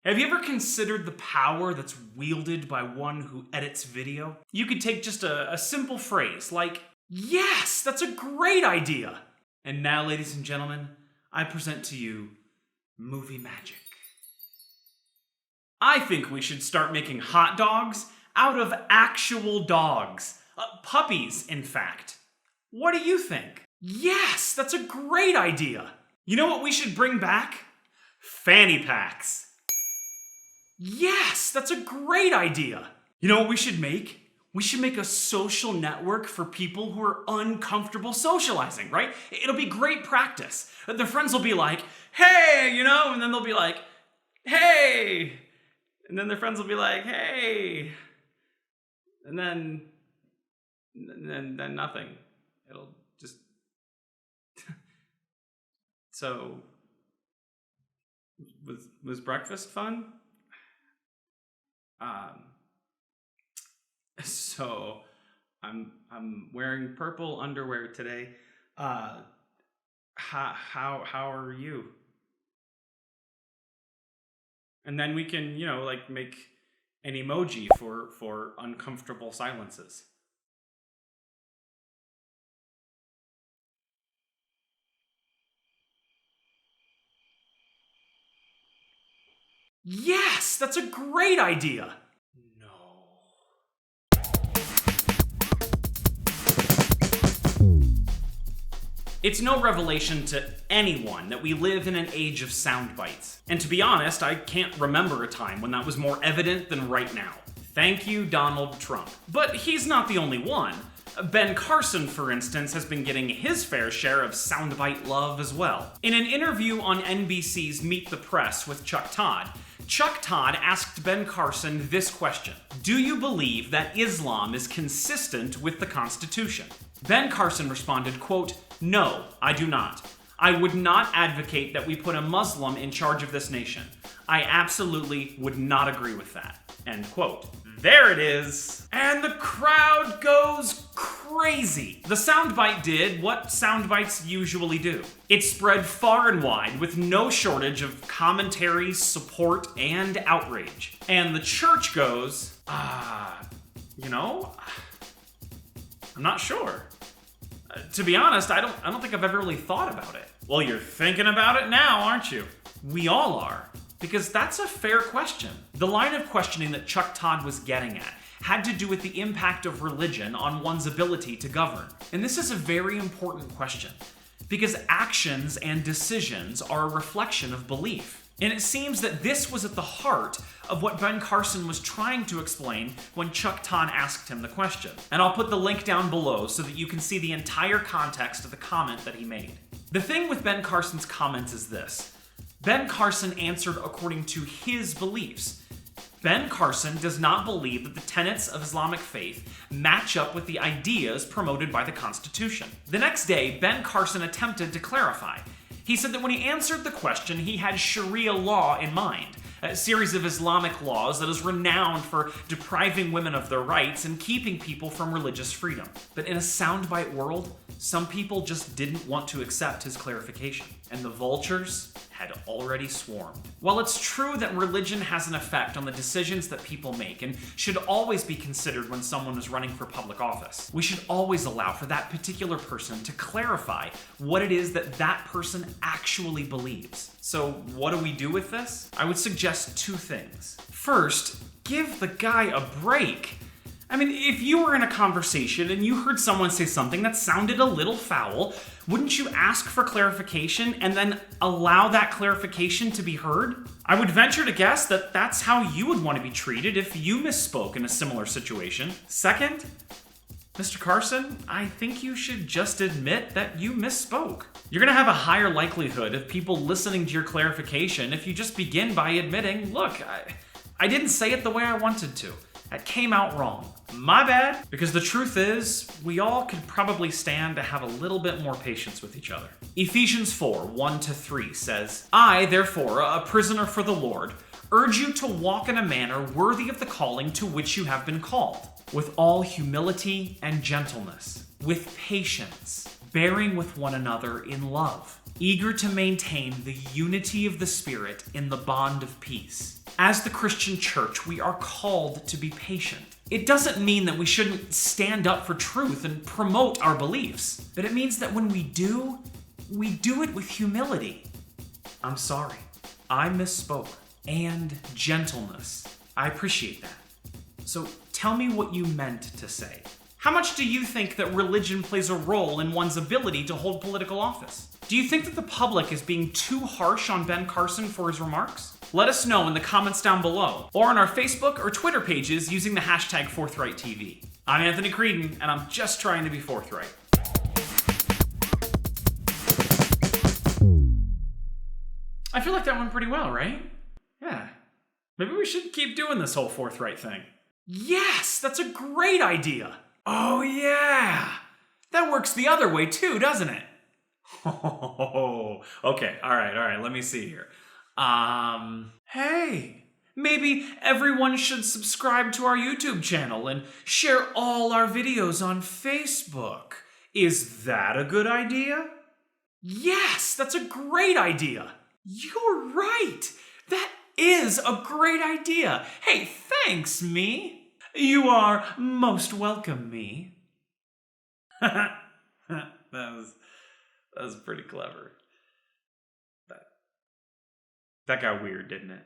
Have you ever considered the power that's wielded by one who edits video? You could take just a simple phrase like, "Yes, that's a great idea!" And now, ladies and gentlemen, I present to you movie magic. I think we should start making hot dogs out of actual dogs. Puppies, in fact. What do you think? Yes, that's a great idea! You know what we should bring back? Fanny packs. Yes, that's a great idea! You know what we should make? We should make a social network for people who are uncomfortable socializing, right? It'll be great practice. Their friends will be like, "Hey," and then they'll be like, "Hey!" And then their friends will be like, "Hey!" And then nothing. It'll just... So, was breakfast fun? So I'm wearing purple underwear today. How are you? And then we can, make an emoji for uncomfortable silences. Yes, that's a great idea! It's no revelation to anyone that we live in an age of sound bites. And to be honest, I can't remember a time when that was more evident than right now. Thank you, Donald Trump. But he's not the only one. Ben Carson, for instance, has been getting his fair share of soundbite love as well. In an interview on NBC's Meet the Press with Chuck Todd asked Ben Carson this question: "Do you believe that Islam is consistent with the Constitution?" Ben Carson responded, quote, "No, I do not. I would not advocate that we put a Muslim in charge of this nation. I absolutely would not agree with that." End quote. There it is. And the crowd goes crazy. The soundbite did what soundbites usually do. It spread far and wide with no shortage of commentary, support, and outrage. And the church goes, I'm not sure. To be honest, I don't think I've ever really thought about it. Well, you're thinking about it now, aren't you? We all are. Because that's a fair question. The line of questioning that Chuck Todd was getting at had to do with the impact of religion on one's ability to govern. And this is a very important question, because actions and decisions are a reflection of belief. And it seems that this was at the heart of what Ben Carson was trying to explain when Chuck Todd asked him the question. And I'll put the link down below so that you can see the entire context of the comment that he made. The thing with Ben Carson's comments is this: Ben Carson answered according to his beliefs. Ben Carson does not believe that the tenets of Islamic faith match up with the ideas promoted by the Constitution. The next day, Ben Carson attempted to clarify. He said that when he answered the question, he had Sharia law in mind, a series of Islamic laws that is renowned for depriving women of their rights and keeping people from religious freedom. But in a soundbite world, some people just didn't want to accept his clarification, and the vultures had already swarmed. While it's true that religion has an effect on the decisions that people make and should always be considered when someone is running for public office, we should always allow for that particular person to clarify what it is that that person actually believes. So what do we do with this? I would suggest two things. First, give the guy a break. I mean, if you were in a conversation and you heard someone say something that sounded a little foul, wouldn't you ask for clarification and then allow that clarification to be heard? I would venture to guess that that's how you would want to be treated if you misspoke in a similar situation. Second, Mr. Carson, I think you should just admit that you misspoke. You're going to have a higher likelihood of people listening to your clarification if you just begin by admitting, look, I didn't say it the way I wanted to. That came out wrong. My bad. Because the truth is, we all could probably stand to have a little bit more patience with each other. Ephesians 4, 1-3 says, "I, therefore, a prisoner for the Lord, urge you to walk in a manner worthy of the calling to which you have been called, with all humility and gentleness, with patience, bearing with one another in love, eager to maintain the unity of the Spirit in the bond of peace. As the Christian church, we are called to be patient. It doesn't mean that we shouldn't stand up for truth and promote our beliefs, but it means that when we do it with humility. I'm sorry. I misspoke. And gentleness. I appreciate that. So tell me what you meant to say. How much do you think that religion plays a role in one's ability to hold political office? Do you think that the public is being too harsh on Ben Carson for his remarks? Let us know in the comments down below, or on our Facebook or Twitter pages using the hashtag ForthrighTV. I'm Anthony Creedon, and I'm just trying to be forthright. I feel like that went pretty well, right? Yeah. Maybe we should keep doing this whole forthright thing. Yes, that's a great idea. Oh yeah. That works the other way too, doesn't it? Oh, okay. All right. Let me see here. Hey, maybe everyone should subscribe to our YouTube channel and share all our videos on Facebook. Is that a good idea? Yes, that's a great idea. You're right. That is a great idea. Hey, thanks, me. You are most welcome, me. that was pretty clever. That got weird, didn't it?